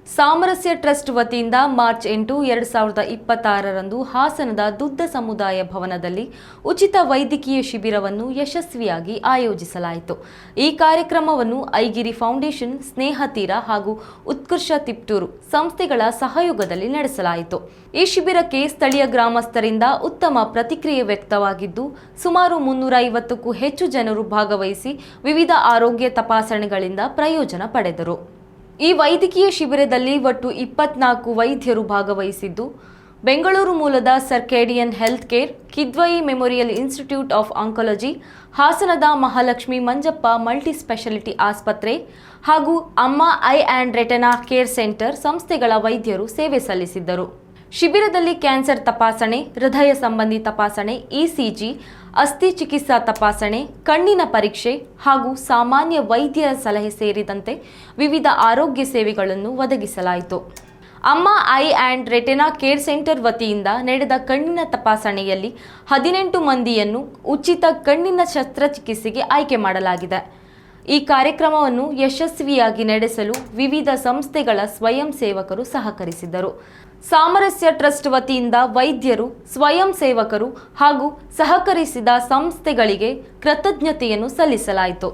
ಸಾಮರಸ್ಯ ಟ್ರಸ್ಟ್ ವತಿಯಿಂದ ಮಾರ್ಚ್ 8, 2026ರಂದು ಹಾಸನದ ದುದ್ದ ಸಮುದಾಯ ಭವನದಲ್ಲಿ ಉಚಿತ ವೈದ್ಯಕೀಯ ಶಿಬಿರವನ್ನು ಯಶಸ್ವಿಯಾಗಿ ಆಯೋಜಿಸಲಾಯಿತು. ಈ ಕಾರ್ಯಕ್ರಮವನ್ನು ಐಗಿರಿ ಫೌಂಡೇಶನ್, ಸ್ನೇಹತೀರ ಹಾಗೂ ಉತ್ಕರ್ಷ ತಿಪ್ಟೂರು ಸಂಸ್ಥೆಗಳ ಸಹಯೋಗದಲ್ಲಿ ನಡೆಸಲಾಯಿತು. ಈ ಶಿಬಿರಕ್ಕೆ ಸ್ಥಳೀಯ ಗ್ರಾಮಸ್ಥರಿಂದ ಉತ್ತಮ ಪ್ರತಿಕ್ರಿಯೆ ವ್ಯಕ್ತವಾಗಿದ್ದು, ಸುಮಾರು 350ಕ್ಕೂ ಹೆಚ್ಚು ಜನರು ಭಾಗವಹಿಸಿ ವಿವಿಧ ಆರೋಗ್ಯ ತಪಾಸಣೆಗಳಿಂದ ಪ್ರಯೋಜನ ಪಡೆದರು. ಈ ವೈದ್ಯಕೀಯ ಶಿಬಿರದಲ್ಲಿ ಒಟ್ಟು 24 ವೈದ್ಯರು ಭಾಗವಹಿಸಿದ್ದು, ಬೆಂಗಳೂರು ಮೂಲದ Circadian Health Care, Kidwai Memorial Institute of Oncology, ಹಾಸನದ ಮಹಾಲಕ್ಷ್ಮಿ ಮಂಜಪ್ಪ ಮಲ್ಟಿ ಸ್ಪೆಷಾಲಿಟಿ ಆಸ್ಪತ್ರೆ ಹಾಗೂ Amma Eye and Retina Care Centre ಸಂಸ್ಥೆಗಳ ವೈದ್ಯರು ಸೇವೆ ಸಲ್ಲಿಸಿದ್ದರು. ಶಿಬಿರದಲ್ಲಿ ಕ್ಯಾನ್ಸರ್ ತಪಾಸಣೆ, ಹೃದಯ ಸಂಬಂಧಿ ತಪಾಸಣೆ, ಇಸಿಜಿ, ಅಸ್ಥಿ ಚಿಕಿತ್ಸಾ ತಪಾಸಣೆ, ಕಣ್ಣಿನ ಪರೀಕ್ಷೆ ಹಾಗೂ ಸಾಮಾನ್ಯ ವೈದ್ಯರ ಸಲಹೆ ಸೇರಿದಂತೆ ವಿವಿಧ ಆರೋಗ್ಯ ಸೇವೆಗಳನ್ನು ಒದಗಿಸಲಾಯಿತು. ಅಮ್ಮ Eye and Retina Care centre ವತಿಯಿಂದ ನಡೆದ ಕಣ್ಣಿನ ತಪಾಸಣೆಯಲ್ಲಿ 18 ಮಂದಿಯನ್ನು ಉಚಿತ ಕಣ್ಣಿನ ಶಸ್ತ್ರಚಿಕಿತ್ಸೆಗೆ ಆಯ್ಕೆ ಮಾಡಲಾಗಿದೆ. ಈ ಕಾರ್ಯಕ್ರಮವನ್ನು ಯಶಸ್ವಿಯಾಗಿ ನಡೆಸಲು ವಿವಿಧ ಸಂಸ್ಥೆಗಳ ಸ್ವಯಂ ಸೇವಕರು ಸಹಕರಿಸಿದರು. ಸಾಮರಸ್ಯ ಟ್ರಸ್ಟ್ ವತಿಯಿಂದ ವೈದ್ಯರು, ಸ್ವಯಂ ಸೇವಕರು ಹಾಗೂ ಸಹಕರಿಸಿದ ಸಂಸ್ಥೆಗಳಿಗೆ ಕೃತಜ್ಞತೆಯನ್ನು ಸಲ್ಲಿಸಲಾಯಿತು.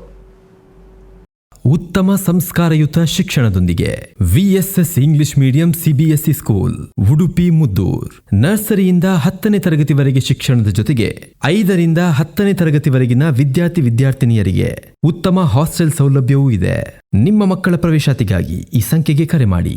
ಉತ್ತಮ ಸಂಸ್ಕಾರಯುತ ಶಿಕ್ಷಣದೊಂದಿಗೆ VSS English medium CBSE school, Udupi Muddur. ನರ್ಸರಿಯಿಂದ 10ನೇ ತರಗತಿವರೆಗೆ ಶಿಕ್ಷಣದ ಜೊತೆಗೆ 5ರಿಂದ 10ನೇ ತರಗತಿವರೆಗಿನ ವಿದ್ಯಾರ್ಥಿನಿಯರಿಗೆ ಉತ್ತಮ ಹಾಸ್ಟೆಲ್ ಸೌಲಭ್ಯವೂ ಇದೆ. ನಿಮ್ಮ ಮಕ್ಕಳ ಪ್ರವೇಶಾತಿಗಾಗಿ ಈ ಸಂಖ್ಯೆಗೆ ಕರೆ ಮಾಡಿ.